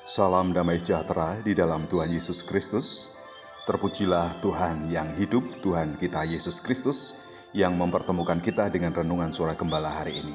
Salam damai sejahtera di dalam Tuhan Yesus Kristus. Terpujilah Tuhan yang hidup, Tuhan kita Yesus Kristus, yang mempertemukan kita dengan renungan Suara Gembala hari ini.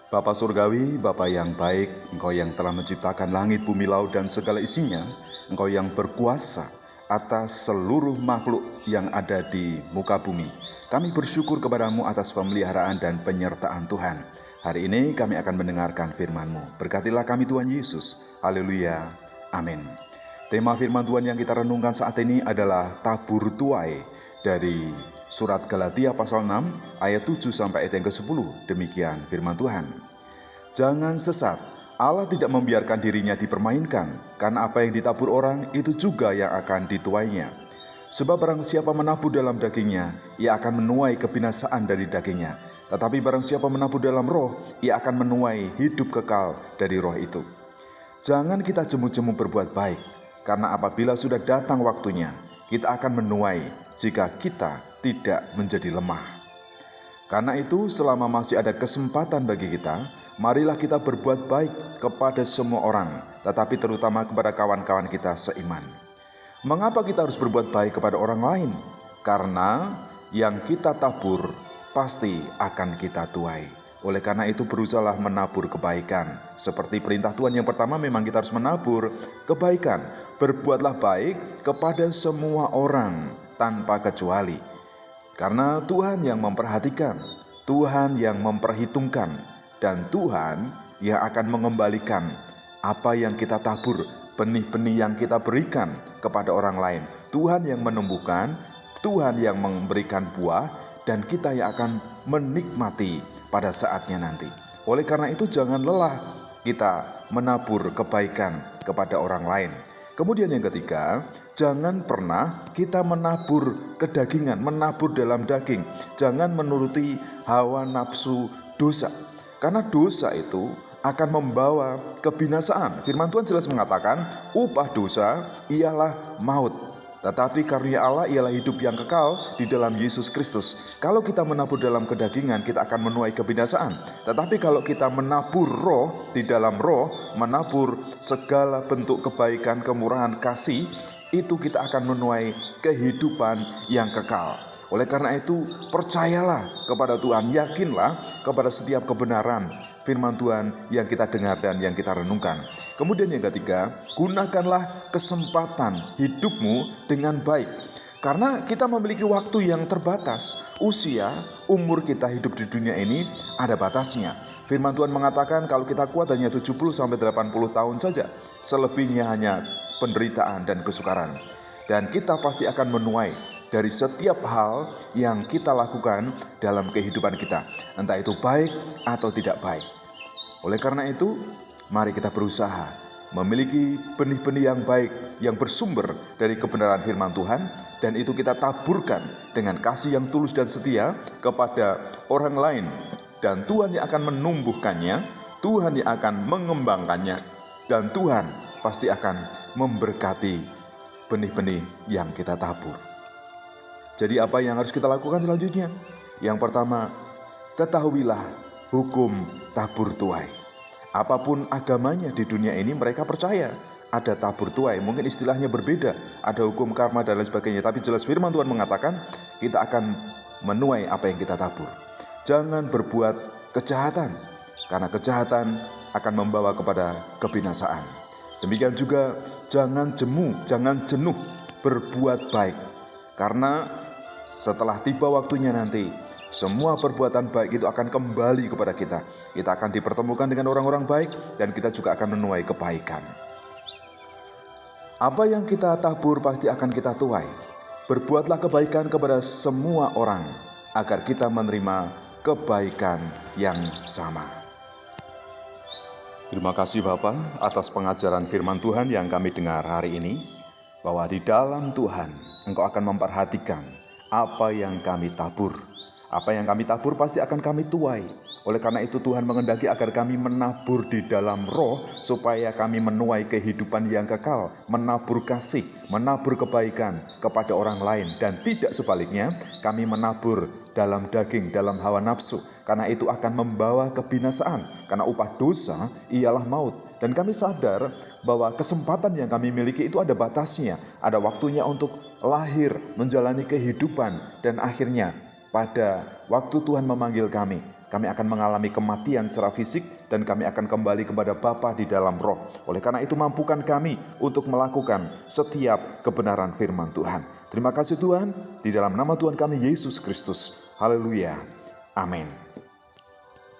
Bapa Surgawi, Bapa yang baik, Engkau yang telah menciptakan langit, bumi, laut, dan segala isinya. Engkau yang berkuasa atas seluruh makhluk yang ada di muka bumi. Kami bersyukur kepadamu atas pemeliharaan dan penyertaan Tuhan. Hari ini kami akan mendengarkan firman-Mu. Berkatilah kami Tuhan Yesus. Haleluya. Amin. Tema firman Tuhan yang kita renungkan saat ini adalah tabur tuai dari surat Galatia pasal 6 ayat 7 sampai ayat yang ke-10. Demikian firman Tuhan. Jangan sesat. Allah tidak membiarkan dirinya dipermainkan, karena apa yang ditabur orang itu juga yang akan dituainya. Sebab barang siapa menabur dalam dagingnya, ia akan menuai kebinasaan dari dagingnya. Tetapi barang siapa menabur dalam roh, ia akan menuai hidup kekal dari roh itu. Jangan kita jemu-jemu berbuat baik, karena apabila sudah datang waktunya, kita akan menuai jika kita tidak menjadi lemah. Karena itu, selama masih ada kesempatan bagi kita, marilah kita berbuat baik kepada semua orang, tetapi terutama kepada kawan-kawan kita seiman. Mengapa kita harus berbuat baik kepada orang lain? Karena yang kita tabur pasti akan kita tuai. Oleh karena itu berusahalah menabur kebaikan. Seperti perintah Tuhan yang pertama, memang kita harus menabur kebaikan. Berbuatlah baik kepada semua orang tanpa kecuali. Karena Tuhan yang memperhatikan, Tuhan yang memperhitungkan, dan Tuhan yang akan mengembalikan apa yang kita tabur, benih-benih yang kita berikan kepada orang lain. Tuhan yang menumbuhkan, Tuhan yang memberikan buah, dan kita yang akan menikmati pada saatnya nanti. Oleh karena itu jangan lelah kita menabur kebaikan kepada orang lain. Kemudian yang ketiga, jangan pernah kita menabur kedagingan, menabur dalam daging. Jangan menuruti hawa nafsu dosa. Karena dosa itu akan membawa kebinasaan. Firman Tuhan jelas mengatakan, upah dosa ialah maut. Tetapi karunia Allah ialah hidup yang kekal di dalam Yesus Kristus. Kalau kita menabur dalam kedagingan, kita akan menuai kebinasaan. Tetapi kalau kita menabur roh, di dalam roh, menabur segala bentuk kebaikan, kemurahan, kasih, itu kita akan menuai kehidupan yang kekal. Oleh karena itu, percayalah kepada Tuhan, yakinlah kepada setiap kebenaran firman Tuhan yang kita dengar dan yang kita renungkan. Kemudian yang ketiga, gunakanlah kesempatan hidupmu dengan baik. Karena kita memiliki waktu yang terbatas. Umur kita hidup di dunia ini ada batasnya. Firman Tuhan mengatakan kalau kita kuat hanya 70-80 tahun saja. Selebihnya hanya penderitaan dan kesukaran. Dan kita pasti akan menuai dari setiap hal yang kita lakukan dalam kehidupan kita, entah itu baik atau tidak baik. Oleh karena itu, mari kita berusaha memiliki benih-benih yang baik yang bersumber dari kebenaran firman Tuhan, dan itu kita taburkan dengan kasih yang tulus dan setia kepada orang lain, dan Tuhan yang akan menumbuhkannya, Tuhan yang akan mengembangkannya, dan Tuhan pasti akan memberkati benih-benih yang kita tabur. Jadi apa yang harus kita lakukan selanjutnya? Yang pertama, ketahuilah hukum tabur tuai. Apapun agamanya di dunia ini, mereka percaya ada tabur tuai. Mungkin istilahnya berbeda, ada hukum karma dan lain sebagainya. Tapi jelas firman Tuhan mengatakan kita akan menuai apa yang kita tabur. Jangan berbuat kejahatan, karena kejahatan akan membawa kepada kebinasaan. Demikian juga jangan jenuh berbuat baik. Karena setelah tiba waktunya nanti, semua perbuatan baik itu akan kembali kepada kita. Kita akan dipertemukan dengan orang-orang baik, dan kita juga akan menuai kebaikan. Apa yang kita tabur pasti akan kita tuai. Berbuatlah kebaikan kepada semua orang, agar kita menerima kebaikan yang sama. Terima kasih Bapak atas pengajaran firman Tuhan yang kami dengar hari ini, bahwa di dalam Tuhan Engkau akan memperhatikan apa yang kami tabur. Apa yang kami tabur pasti akan kami tuai. Oleh karena itu Tuhan menghendaki agar kami menabur di dalam roh, supaya kami menuai kehidupan yang kekal, menabur kasih, menabur kebaikan kepada orang lain, dan tidak sebaliknya kami menabur dalam daging, dalam hawa nafsu. Karena itu akan membawa kebinasaan. Karena upah dosa ialah maut. Dan kami sadar bahwa kesempatan yang kami miliki itu ada batasnya. Ada waktunya untuk lahir, menjalani kehidupan. Dan akhirnya pada waktu Tuhan memanggil kami akan mengalami kematian secara fisik dan kami akan kembali kepada Bapa di dalam roh. Oleh karena itu mampukan kami untuk melakukan setiap kebenaran firman Tuhan. Terima kasih Tuhan, di dalam nama Tuhan kami Yesus Kristus. Haleluya. Amin.